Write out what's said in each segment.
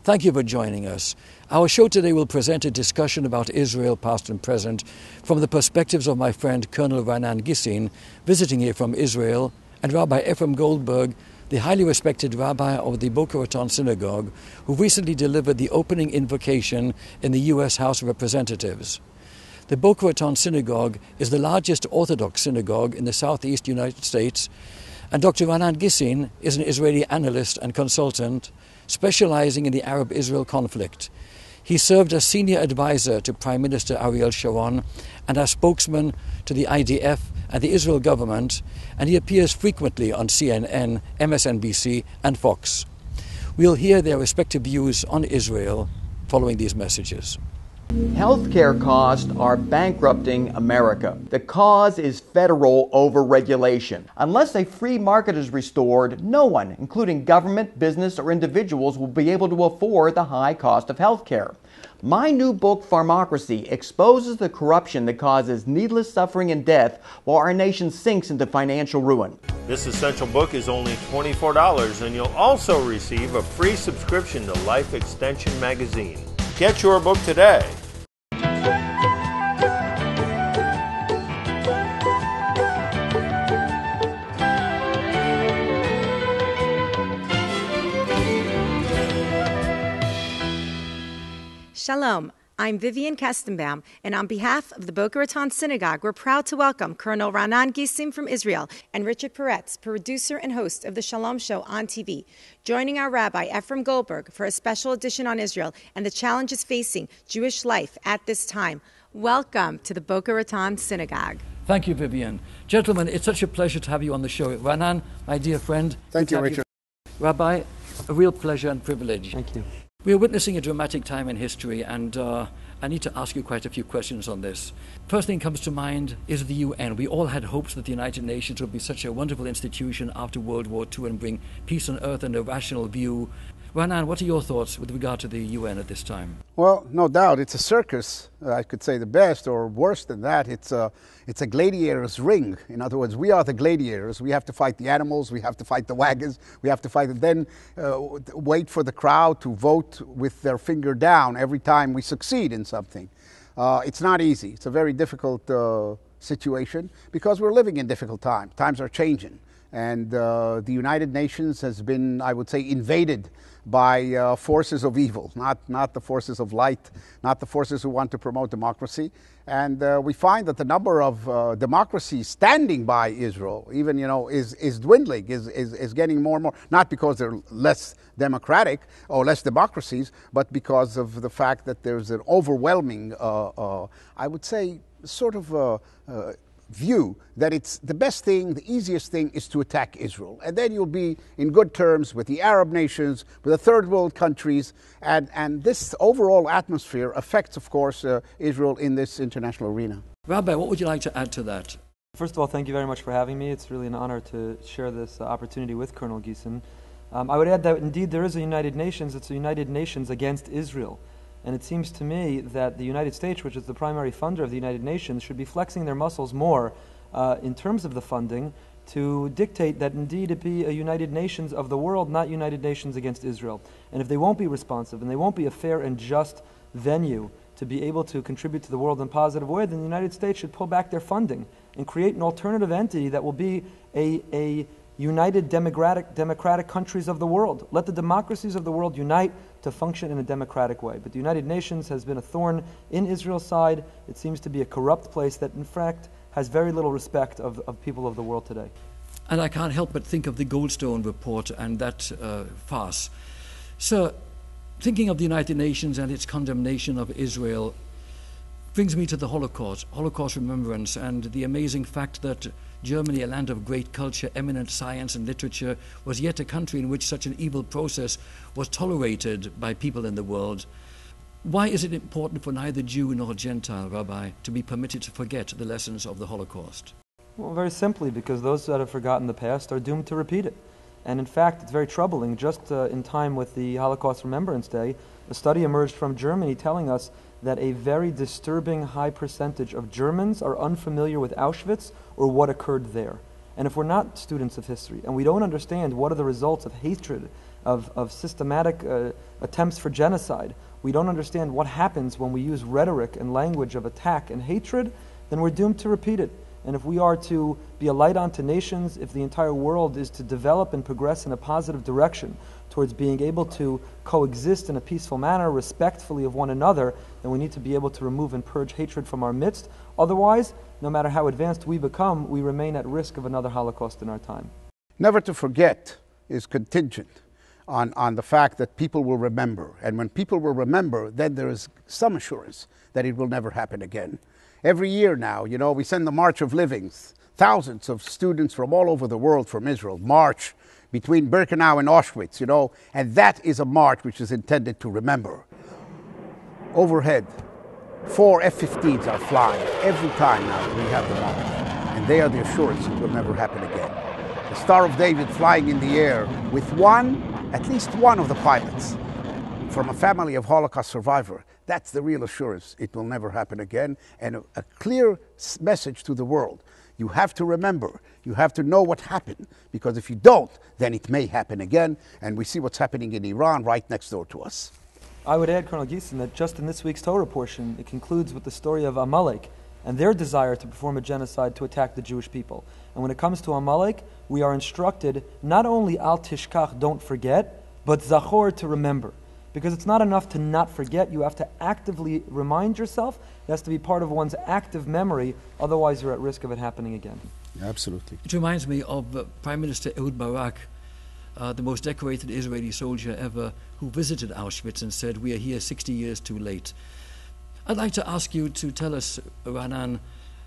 Thank you for joining us. Our show today will present a discussion about Israel, past and present, from the perspectives of my friend Colonel Raanan Gissin, visiting here from Israel, and Rabbi Efrem Goldberg, the highly respected rabbi of the Boca Raton Synagogue, who recently delivered the opening invocation in the U.S. House of Representatives. The Boca Raton Synagogue is the largest Orthodox synagogue in the southeast United States, and Dr. Raanan Gissin is an Israeli analyst and consultant specializing in the Arab-Israel conflict. He served as senior advisor to Prime Minister Ariel Sharon and as spokesman to the IDF and the Israel government, and he appears frequently on CNN, MSNBC, and Fox. We'll hear their respective views on Israel following these messages. Healthcare costs are bankrupting America. The cause is federal overregulation. Unless a free market is restored, no one, including government, business, or individuals, will be able to afford the high cost of healthcare. My new book, Pharmocracy, exposes the corruption that causes needless suffering and death while our nation sinks into financial ruin. This essential book is only $24, and you'll also receive a free subscription to Life Extension magazine. Get your book today. Shalom, I'm Vivian Kestenbaum, and on behalf of the Boca Raton Synagogue, we're proud to welcome Colonel Raanan Gissin from Israel and Richard Peritz, producer and host of the Shalom Show on TV, joining our Rabbi Efrem Goldberg for a special edition on Israel and the challenges facing Jewish life at this time. Welcome to the Boca Raton Synagogue. Thank you, Vivian. Gentlemen, it's such a pleasure to have you on the show. Raanan, my dear friend. Thank you, Richard. Rabbi, a real pleasure and privilege. Thank you. We are witnessing a dramatic time in history, and I need to ask you quite a few questions on this. First thing that comes to mind is the UN. We all had hopes that the United Nations would be such a wonderful institution after World War II and bring peace on earth and a rational view. Raanan, what are your thoughts with regard to the UN at this time? Well, no doubt, it's a circus. I could say the best, or worse than that, it's a gladiator's ring. In other words, we are the gladiators. We have to fight the animals, we have to fight the wagons, we have to fight and then wait for the crowd to vote with their finger down every time we succeed in something. It's not easy. It's a very difficult situation because we're living in difficult times. Times are changing. And the United Nations has been, I would say, invaded by forces of evil, not the forces of light, not the forces who want to promote democracy. And we find that the number of democracies standing by Israel, even, is dwindling, is getting more and more, not because they're less democratic or less democracies, but because of the fact that there's an overwhelming, I would say, sort of view that it's the best thing, the easiest thing is to attack Israel. And then you'll be in good terms with the Arab nations, with the third world countries, and this overall atmosphere affects, of course, Israel in this international arena. Rabbi, what would you like to add to that? First of all, thank you very much for having me. It's really an honor to share this opportunity with Colonel Gissin. I would add that indeed there is a United Nations. It's a United Nations against Israel. And it seems to me that the United States, which is the primary funder of the United Nations, should be flexing their muscles more in terms of the funding to dictate that indeed it be a United Nations of the world, not United Nations against Israel. And if they won't be responsive and they won't be a fair and just venue to be able to contribute to the world in a positive way, then the United States should pull back their funding and create an alternative entity that will be a united democratic countries of the world. Let the democracies of the world unite to function in a democratic way. But the United Nations has been a thorn in Israel's side. It seems to be a corrupt place that, in fact, has very little respect of people of the world today. And I can't help but think of the Goldstone report and that farce. So, thinking of the United Nations and its condemnation of Israel brings me to the Holocaust Remembrance, and the amazing fact that Germany, a land of great culture, eminent science and literature, was yet a country in which such an evil process was tolerated by people in the world. Why is it important for neither Jew nor Gentile, Rabbi, to be permitted to forget the lessons of the Holocaust? Well, very simply, because those that have forgotten the past are doomed to repeat it. And in fact, it's very troubling. Just in time with the Holocaust Remembrance Day, a study emerged from Germany telling us that a very disturbing high percentage of Germans are unfamiliar with Auschwitz or what occurred there. And if we're not students of history and we don't understand what are the results of hatred, of systematic attempts for genocide, we don't understand what happens when we use rhetoric and language of attack and hatred, then we're doomed to repeat it. And if we are to be a light unto nations, if the entire world is to develop and progress in a positive direction towards being able to coexist in a peaceful manner, respectfully of one another, then we need to be able to remove and purge hatred from our midst. Otherwise, no matter how advanced we become, we remain at risk of another Holocaust in our time. Never to forget is contingent on the fact that people will remember. And when people will remember, then there is some assurance that it will never happen again. Every year now, we send the March of Livings. Thousands of students from all over the world, from Israel, march between Birkenau and Auschwitz, and that is a march which is intended to remember. Overhead, 4 F-15s are flying every time now that we have the march, and they are the assurance it will never happen again. The Star of David flying in the air with at least one of the pilots from a family of Holocaust survivor. That's the real assurance it will never happen again, and a clear message to the world. You have to remember, you have to know what happened, because if you don't, then it may happen again, and we see what's happening in Iran right next door to us. I would add, Colonel Gissin, that just in this week's Torah portion, it concludes with the story of Amalek and their desire to perform a genocide to attack the Jewish people. And when it comes to Amalek, we are instructed not only al tishkach, don't forget, but zachor, to remember. Because it's not enough to not forget, you have to actively remind yourself. It has to be part of one's active memory, otherwise you're at risk of it happening again. Absolutely. It reminds me of Prime Minister Ehud Barak, the most decorated Israeli soldier ever, who visited Auschwitz and said, "We are here 60 years too late." I'd like to ask you to tell us, Raanan,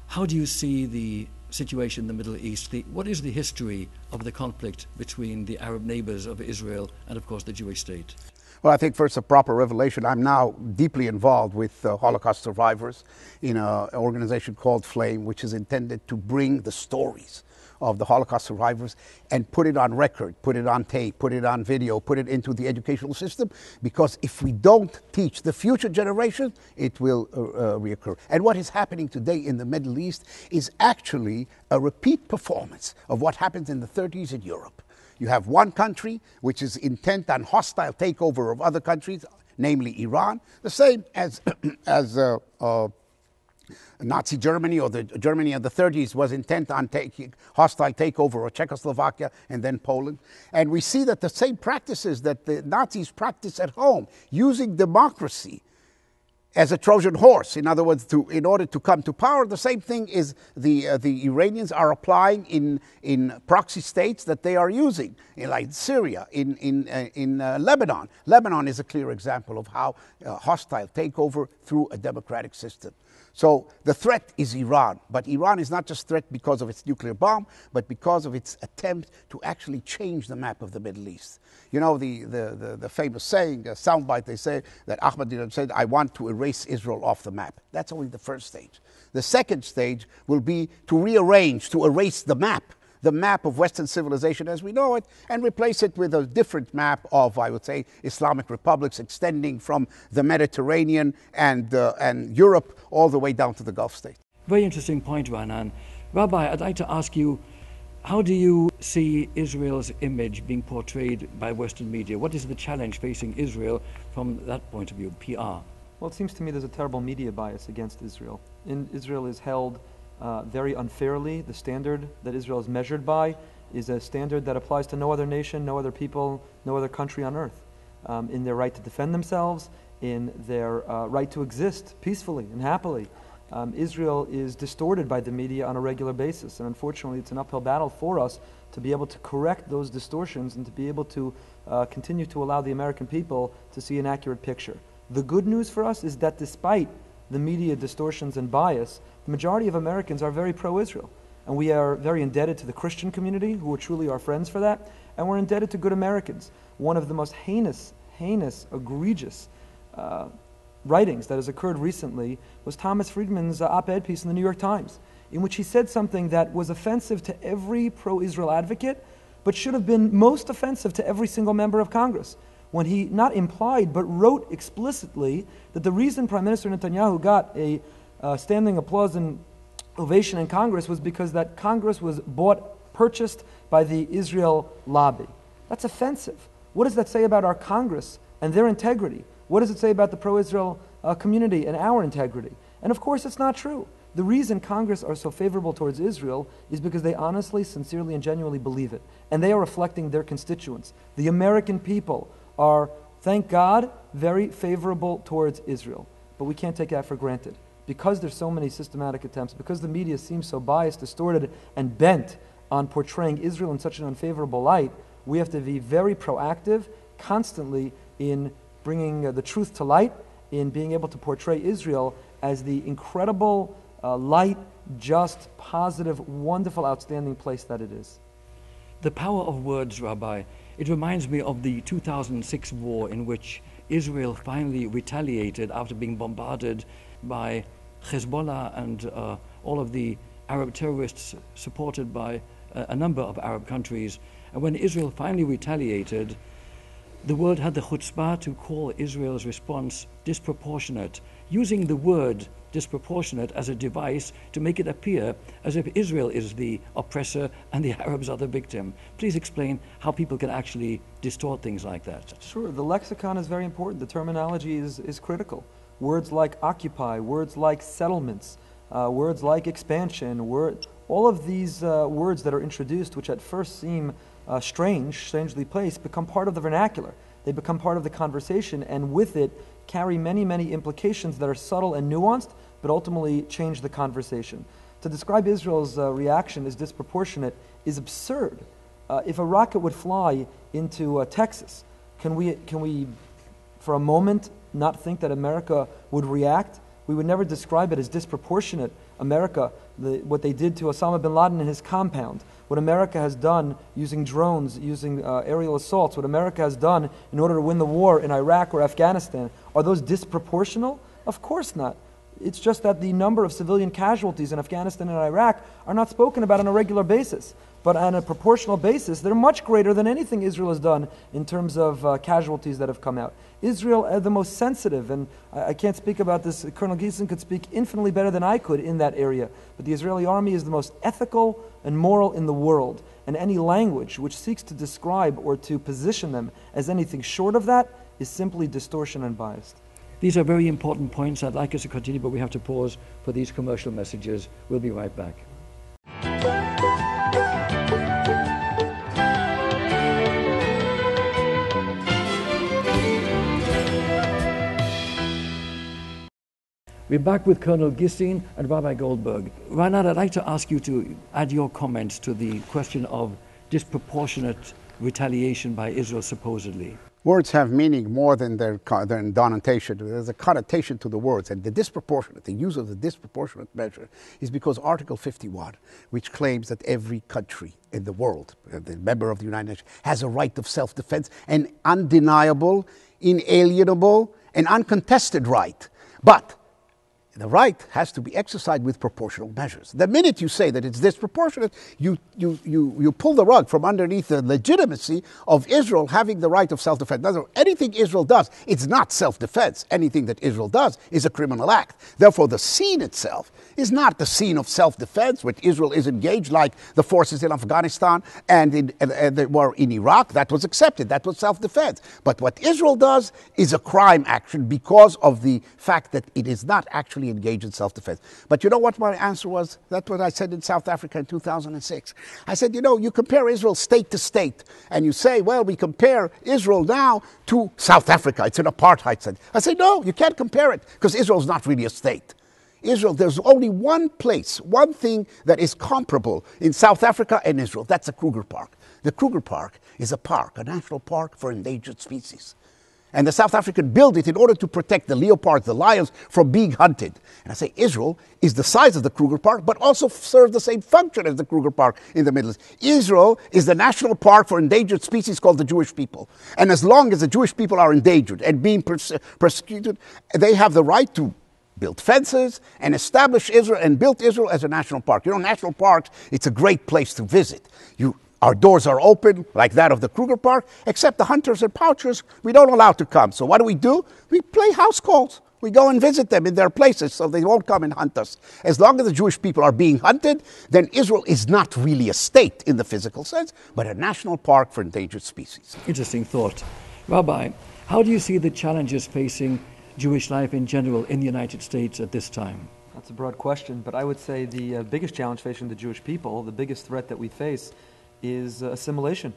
how do you see the situation in the Middle East? What is the history of the conflict between the Arab neighbors of Israel and, of course, the Jewish state? Well, I think first a proper revelation. I'm now deeply involved with Holocaust survivors in an organization called Flame, which is intended to bring the stories of the Holocaust survivors and put it on record, put it on tape, put it on video, put it into the educational system, because if we don't teach the future generation, it will reoccur. And what is happening today in the Middle East is actually a repeat performance of what happened in the 30s in Europe. You have one country which is intent on hostile takeover of other countries, namely Iran, the same as Nazi Germany, or the Germany of the 30s was intent on taking hostile takeover of Czechoslovakia and then Poland. And we see that the same practices that the Nazis practice at home, using democracy as a Trojan horse, in other words, in order to come to power, the same thing is the Iranians are applying in proxy states that they are using, like Syria, in Lebanon. Lebanon is a clear example of how hostile takeover through a democratic system. So the threat is Iran, but Iran is not just a threat because of its nuclear bomb, but because of its attempt to actually change the map of the Middle East. You know, the famous saying, soundbite, they say that Ahmadinejad said, "I want to erase Israel off the map." That's only the first stage. The second stage will be to rearrange, to erase the map of Western civilization as we know it, and replace it with a different map of, I would say, Islamic republics extending from the Mediterranean and Europe all the way down to the Gulf states. Very interesting point, Raanan. Rabbi, I'd like to ask you, how do you see Israel's image being portrayed by Western media? What is the challenge facing Israel from that point of view, PR? Well, it seems to me there's a terrible media bias against Israel. Israel is held very unfairly. The standard that Israel is measured by is a standard that applies to no other nation, no other people, no other country on earth. In their right to defend themselves, in their right to exist peacefully and happily. Israel is distorted by the media on a regular basis, and unfortunately it's an uphill battle for us to be able to correct those distortions and to be able to continue to allow the American people to see an accurate picture. The good news for us is that despite the media distortions and bias, the majority of Americans are very pro-Israel. And we are very indebted to the Christian community, who are truly our friends for that, and we're indebted to good Americans. One of the most heinous, egregious writings that has occurred recently was Thomas Friedman's op-ed piece in the New York Times, in which he said something that was offensive to every pro-Israel advocate, but should have been most offensive to every single member of Congress, when he not implied but wrote explicitly that the reason Prime Minister Netanyahu got a standing applause and ovation in Congress was because that Congress was purchased by the Israel lobby. That's offensive. What does that say about our Congress and their integrity? What does it say about the pro-Israel community and our integrity? And of course it's not true. The reason Congress are so favorable towards Israel is because they honestly, sincerely, and genuinely believe it. And they are reflecting their constituents. The American people are, thank God, very favorable towards Israel. But we can't take that for granted. Because there's so many systematic attempts, because the media seems so biased, distorted, and bent on portraying Israel in such an unfavorable light, we have to be very proactive, constantly in bringing the truth to light, in being able to portray Israel as the incredible, light, just, positive, wonderful, outstanding place that it is. The power of words, Rabbi, it reminds me of the 2006 war in which Israel finally retaliated after being bombarded by Hezbollah and all of the Arab terrorists supported by a number of Arab countries. And when Israel finally retaliated, the world had the chutzpah to call Israel's response disproportionate, using the word disproportionate as a device to make it appear as if Israel is the oppressor and the Arabs are the victim. Please explain how people can actually distort things like that. Sure, the lexicon is very important. The terminology is critical. Words like occupy, words like settlements, words like expansion, all of these words that are introduced, which at first seem strangely placed, become part of the vernacular. They become part of the conversation, and with it carry many, many implications that are subtle and nuanced, but ultimately change the conversation. To describe Israel's reaction as disproportionate is absurd. If a rocket would fly into Texas, can we, for a moment, not think that America would react? We would never describe it as disproportionate. America, what they did to Osama bin Laden in his compound, what America has done using drones, using aerial assaults, what America has done in order to win the war in Iraq or Afghanistan, are those disproportional? Of course not. It's just that the number of civilian casualties in Afghanistan and Iraq are not spoken about on a regular basis. But on a proportional basis, they're much greater than anything Israel has done in terms of casualties that have come out. Israel, the most sensitive, and I can't speak about this, Colonel Gissin could speak infinitely better than I could in that area, but the Israeli army is the most ethical and moral in the world, and any language which seeks to describe or to position them as anything short of that is simply distortion and biased. These are very important points. I'd like us to continue, but we have to pause for these commercial messages. We'll be right back. We're back with Colonel Gissin and Rabbi Goldberg. Raanan, I'd like to ask you to add your comments to the question of disproportionate retaliation by Israel, supposedly. Words have meaning more than their denotation. There's a connotation to the words, and the use of the disproportionate measure is because Article 51, which claims that every country in the world, the member of the United Nations, has a right of self-defense, an undeniable, inalienable, and uncontested right. But the right has to be exercised with proportional measures. The minute you say that it's disproportionate, you pull the rug from underneath the legitimacy of Israel having the right of self-defense. In other words, anything Israel does, it's not self-defense. Anything that Israel does is a criminal act. Therefore, the scene itself is not the scene of self-defense, which Israel is engaged, like the forces in Afghanistan and they were in Iraq. That was accepted. That was self-defense. But what Israel does is a crime action because of the fact that it is not actually engaged in self-defense. But you know what my answer was? That's what I said in South Africa in 2006. I said, you compare Israel state to state, and you say, well, we compare Israel now to South Africa. It's an apartheid state. I say, no, you can't compare it, because Israel's not really a state. Israel, there's only one place, one thing that is comparable in South Africa and Israel. That's the Kruger Park. The Kruger Park is a park, a national park for endangered species. And the South African built it in order to protect the leopards, the lions, from being hunted. And I say Israel is the size of the Kruger Park, but also serves the same function as the Kruger Park in the Middle East. Israel is the national park for endangered species called the Jewish people. And as long as the Jewish people are endangered and being persecuted, they have the right to built fences, and established Israel and built Israel as a national park. You know, national parks, it's a great place to visit. Our doors are open, like that of the Kruger Park, except the hunters and poachers, we don't allow to come. So what do? We play house calls. We go and visit them in their places so they won't come and hunt us. As long as the Jewish people are being hunted, then Israel is not really a state in the physical sense, but a national park for endangered species. Interesting thought. Rabbi, how do you see the challenges facing Jewish life in general in the United States at this time? That's a broad question, but I would say the biggest challenge facing the Jewish people, the biggest threat that we face, is assimilation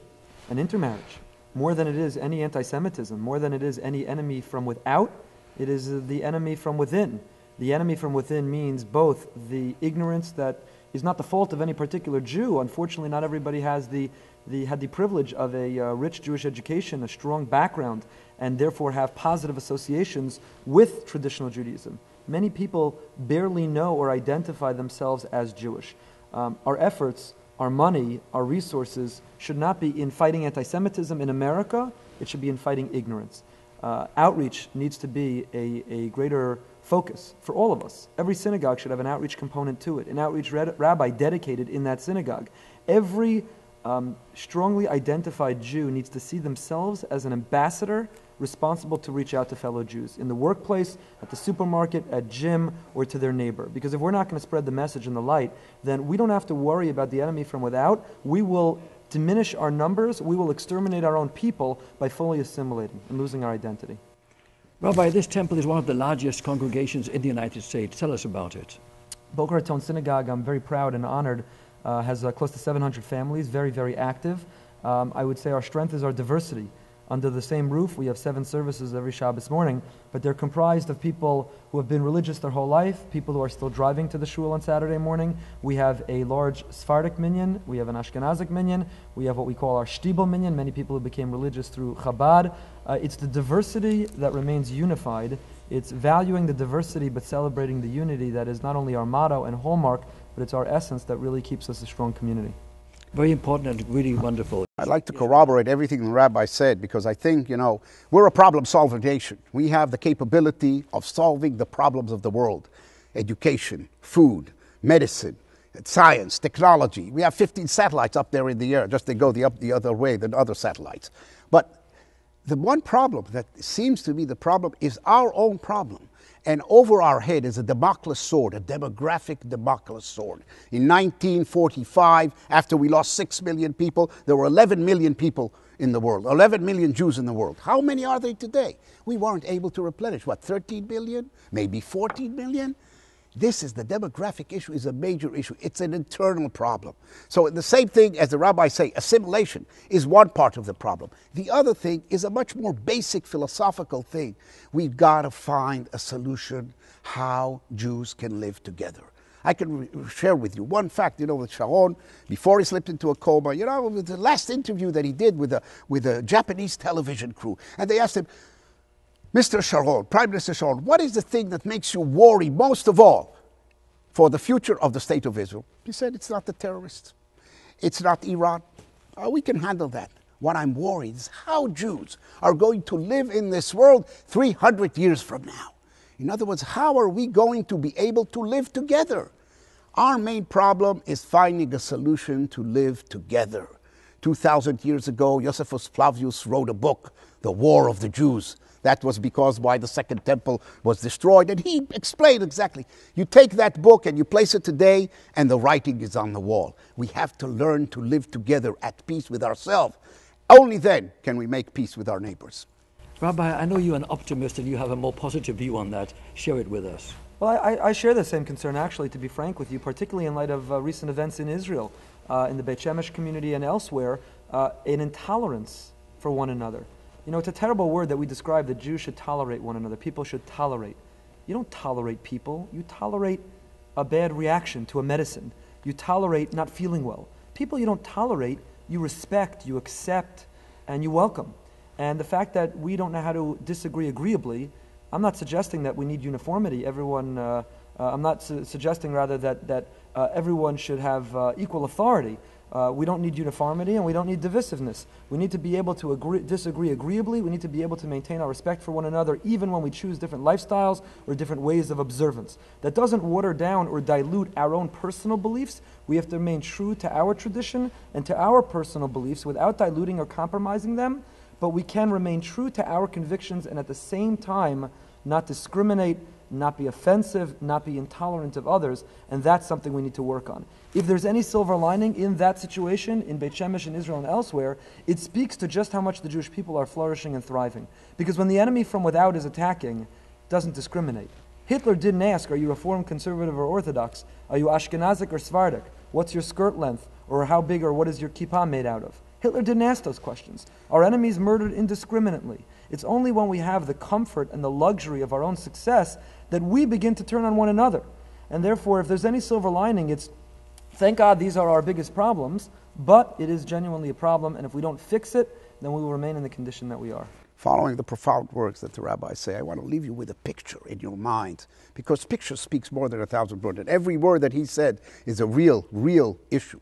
and intermarriage. More than it is any anti-Semitism, more than it is any enemy from without, it is the enemy from within. The enemy from within means both the ignorance that is not the fault of any particular Jew. Unfortunately, not everybody has had the privilege of a rich Jewish education, a strong background, and therefore have positive associations with traditional Judaism. Many people barely know or identify themselves as Jewish. Our efforts, our money, our resources should not be in fighting anti-Semitism in America, it should be in fighting ignorance. Outreach needs to be a greater focus for all of us. Every synagogue should have an outreach component to it, an outreach rabbi dedicated in that synagogue. Every strongly identified Jew needs to see themselves as an ambassador responsible to reach out to fellow Jews in the workplace, at the supermarket, at gym, or to their neighbor. Because if we're not going to spread the message and the light, then we don't have to worry about the enemy from without. We will diminish our numbers, we will exterminate our own people by fully assimilating and losing our identity. Rabbi, this temple is one of the largest congregations in the United States. Tell us about it. Boca Raton Synagogue, I'm very proud and honored, has close to 700 families, very, very active. I would say our strength is our diversity. Under the same roof, we have 7 services every Shabbos morning, but they're comprised of people who have been religious their whole life, people who are still driving to the shul on Saturday morning. We have a large Sephardic minyan, we have an Ashkenazic minyan, we have what we call our Shtibel minyan, many people who became religious through Chabad. It's the diversity that remains unified. It's valuing the diversity but celebrating the unity that is not only our motto and hallmark, but it's our essence that really keeps us a strong community. Very important and really wonderful. I'd like to corroborate everything the rabbi said because I think, we're a problem-solving nation. We have the capability of solving the problems of the world. Education, food, medicine, science, technology. We have 15 satellites up there in the air, just they go the other way than other satellites. But the one problem that seems to be the problem is our own problem. And over our head is a Damocles sword, a demographic Damocles sword. In 1945, after we lost 6 million people, there were 11 million people in the world, 11 million Jews in the world. How many are they today? We weren't able to replenish, 13 million? Maybe 14 million? This is the demographic issue is a major issue. It's an internal problem. So the same thing as the rabbis say, assimilation is one part of the problem. The other thing is a much more basic philosophical thing. We've got to find a solution how Jews can live together. I can share with you one fact, with Sharon, before he slipped into a coma, with the last interview that he did with a Japanese television crew. And they asked him, Mr. Sharon, Prime Minister Sharon, what is the thing that makes you worry most of all for the future of the State of Israel? He said, it's not the terrorists. It's not Iran. We can handle that. What I'm worried is how Jews are going to live in this world 300 years from now. In other words, how are we going to be able to live together? Our main problem is finding a solution to live together. 2,000 years ago, Josephus Flavius wrote a book, The War of the Jews. That was because why the Second Temple was destroyed. And he explained exactly. You take that book and you place it today, and the writing is on the wall. We have to learn to live together at peace with ourselves. Only then can we make peace with our neighbors. Rabbi, I know you're an optimist and you have a more positive view on that. Share it with us. Well, I share the same concern, actually, to be frank with you, particularly in light of recent events in Israel, in the Beit Shemesh community and elsewhere, an intolerance for one another. It's a terrible word that we describe that Jews should tolerate one another. People should tolerate. You don't tolerate people. You tolerate a bad reaction to a medicine. You tolerate not feeling well. People you don't tolerate, you respect, you accept, and you welcome. And the fact that we don't know how to disagree agreeably, I'm not suggesting that we need uniformity. I'm not suggesting rather that everyone should have equal authority. We don't need uniformity and we don't need divisiveness. We need to be able to disagree agreeably. We need to be able to maintain our respect for one another even when we choose different lifestyles or different ways of observance. That doesn't water down or dilute our own personal beliefs. We have to remain true to our tradition and to our personal beliefs without diluting or compromising them, but we can remain true to our convictions and at the same time not discriminate, not be offensive, not be intolerant of others, and that's something we need to work on. If there's any silver lining in that situation, in Beit Shemesh, in Israel, and elsewhere, it speaks to just how much the Jewish people are flourishing and thriving. Because when the enemy from without is attacking, it doesn't discriminate. Hitler didn't ask, are you Reform, Conservative, or Orthodox? Are you Ashkenazic or Sephardic? What's your skirt length? Or how big or what is your kippah made out of? Hitler didn't ask those questions. Our enemies murdered indiscriminately. It's only when we have the comfort and the luxury of our own success that we begin to turn on one another. And therefore, if there's any silver lining, it's, thank God these are our biggest problems, but it is genuinely a problem, and if we don't fix it, then we will remain in the condition that we are. Following the profound words that the rabbis say, I want to leave you with a picture in your mind, because picture speaks more than 1,000 words, and every word that he said is a real issue.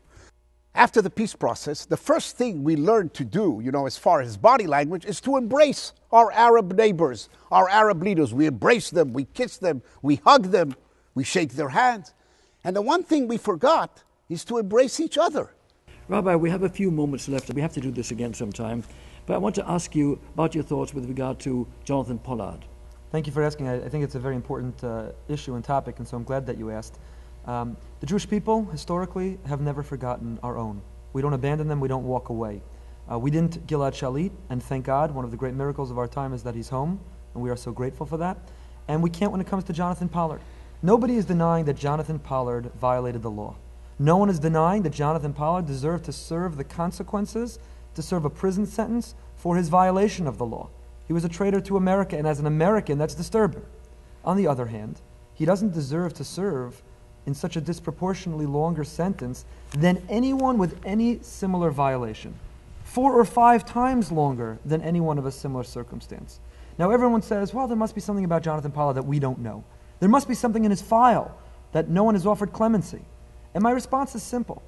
After the peace process, the first thing we learned to do, as far as body language, is to embrace our Arab neighbors, our Arab leaders. We embrace them, we kiss them, we hug them, we shake their hands. And the one thing we forgot is to embrace each other. Rabbi, we have a few moments left. We have to do this again sometime. But I want to ask you about your thoughts with regard to Jonathan Pollard. Thank you for asking. I think it's a very important issue and topic, and so I'm glad that you asked. The Jewish people, historically, have never forgotten our own. We don't abandon them, we don't walk away. We didn't Gilad Shalit, and thank God, one of the great miracles of our time is that he's home, and we are so grateful for that. And we can't when it comes to Jonathan Pollard. Nobody is denying that Jonathan Pollard violated the law. No one is denying that Jonathan Pollard deserved to serve the consequences, to serve a prison sentence for his violation of the law. He was a traitor to America, and as an American, that's disturbing. On the other hand, he doesn't deserve to serve in such a disproportionately longer sentence than anyone with any similar violation. 4 or 5 times longer than anyone of a similar circumstance. Now everyone says, well, there must be something about Jonathan Pollard that we don't know. There must be something in his file that no one has offered clemency. And my response is simple.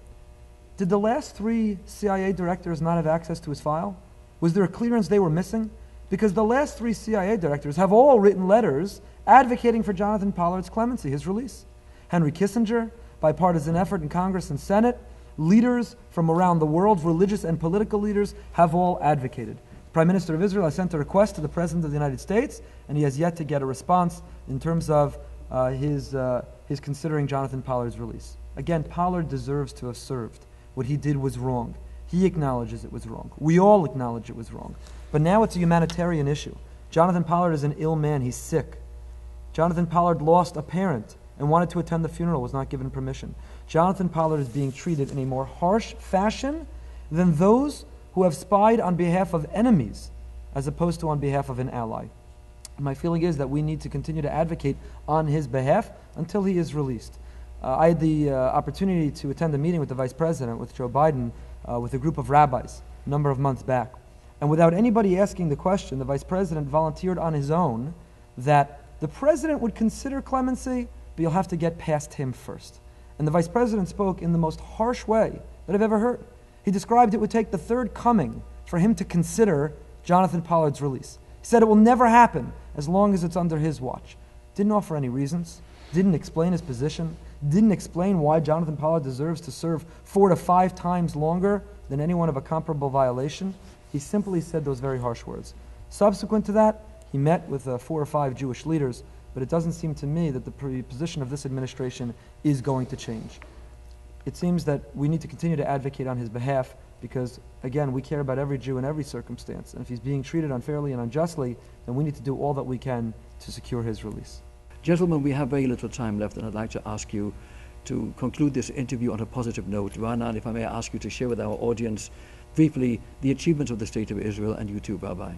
Did the last 3 CIA directors not have access to his file? Was there a clearance they were missing? Because the last 3 CIA directors have all written letters advocating for Jonathan Pollard's clemency, his release. Henry Kissinger, bipartisan effort in Congress and Senate, leaders from around the world, religious and political leaders, have all advocated. The Prime Minister of Israel has sent a request to the President of the United States, and he has yet to get a response in terms of his considering Jonathan Pollard's release. Again, Pollard deserves to have served. What he did was wrong. He acknowledges it was wrong. We all acknowledge it was wrong. But now it's a humanitarian issue. Jonathan Pollard is an ill man. He's sick. Jonathan Pollard lost a parent and wanted to attend the funeral, was not given permission. Jonathan Pollard is being treated in a more harsh fashion than those who have spied on behalf of enemies as opposed to on behalf of an ally. My feeling is that we need to continue to advocate on his behalf until he is released. I had the opportunity to attend a meeting with the Vice President, with Joe Biden, with a group of rabbis a number of months back. And without anybody asking the question, the Vice President volunteered on his own that the President would consider clemency, but you'll have to get past him first. And the Vice President spoke in the most harsh way that I've ever heard. He described it would take the third coming for him to consider Jonathan Pollard's release. He said it will never happen as long as it's under his watch. Didn't offer any reasons, didn't explain his position, didn't explain why Jonathan Pollard deserves to serve 4 to 5 times longer than anyone of a comparable violation. He simply said those very harsh words. Subsequent to that, he met with 4 or 5 Jewish leaders, but it doesn't seem to me that the position of this administration is going to change. It seems that we need to continue to advocate on his behalf because, again, we care about every Jew in every circumstance. And if he's being treated unfairly and unjustly, then we need to do all that we can to secure his release. Gentlemen, we have very little time left, and I'd like to ask you to conclude this interview on a positive note. Raanan, if I may ask you to share with our audience briefly the achievements of the State of Israel, and you too, Rabbi.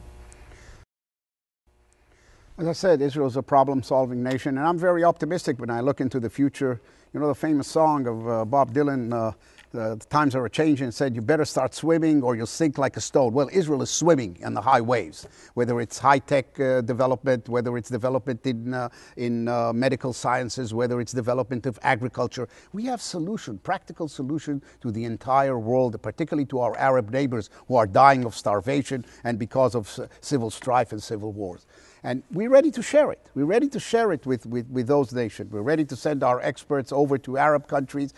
As I said, Israel is a problem-solving nation, and I'm very optimistic when I look into the future. You know the famous song of Bob Dylan, the times are changing and said you better start swimming or you'll sink like a stone. Well, Israel is swimming in the high waves, whether it's high-tech development, whether it's development in medical sciences, whether it's development of agriculture. We have practical solution to the entire world, particularly to our Arab neighbors who are dying of starvation and because of civil strife and civil wars. And we're ready to share it. We're ready to share it with those nations. We're ready to send our experts over to Arab countries,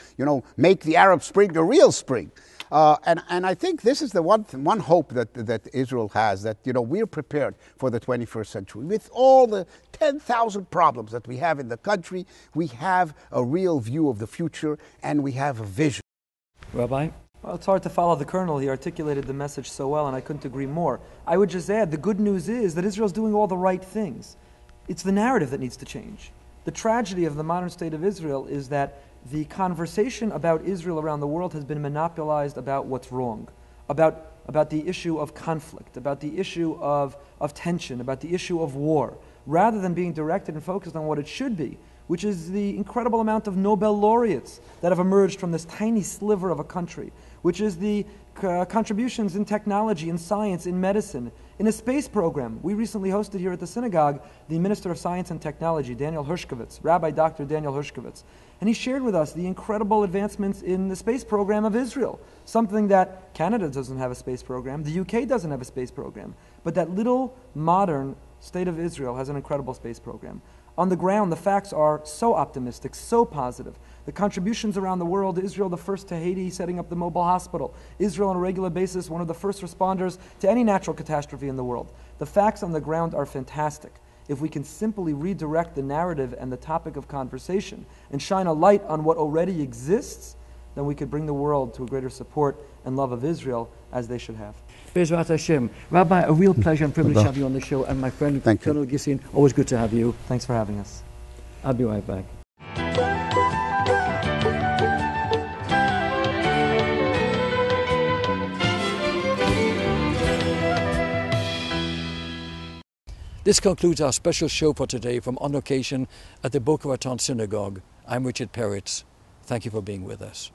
make the Arab Spring a real spring. And I think this is the one hope that Israel has, that, we're prepared for the 21st century. With all the 10,000 problems that we have in the country, we have a real view of the future and we have a vision. Rabbi? Well, it's hard to follow the Colonel. He articulated the message so well, and I couldn't agree more. I would just add, the good news is that Israel's doing all the right things. It's the narrative that needs to change. The tragedy of the modern state of Israel is that the conversation about Israel around the world has been monopolized about what's wrong, about the issue of conflict, about the issue of tension, about the issue of war, rather than being directed and focused on what it should be, which is the incredible amount of Nobel laureates that have emerged from this tiny sliver of a country, which is the contributions in technology, in science, in medicine, in a space program. We recently hosted here at the synagogue the Minister of Science and Technology, Daniel Hershkovitz, Rabbi Dr. Daniel Hershkovitz. And he shared with us the incredible advancements in the space program of Israel, something that Canada doesn't have a space program, the UK doesn't have a space program, but that little modern state of Israel has an incredible space program. On the ground, the facts are so optimistic, so positive. The contributions around the world, Israel the first to Haiti, setting up the mobile hospital. Israel on a regular basis, one of the first responders to any natural catastrophe in the world. The facts on the ground are fantastic. If we can simply redirect the narrative and the topic of conversation and shine a light on what already exists, then we could bring the world to a greater support and love of Israel as they should have. Bezrat Hashem. Rabbi, a real pleasure and privilege to have you on the show, and my friend Colonel Gissin, always good to have you. Thanks for having us. I'll be right back. This concludes our special show for today from On Location at the Boca Raton Synagogue. I'm Richard Peritz. Thank you for being with us.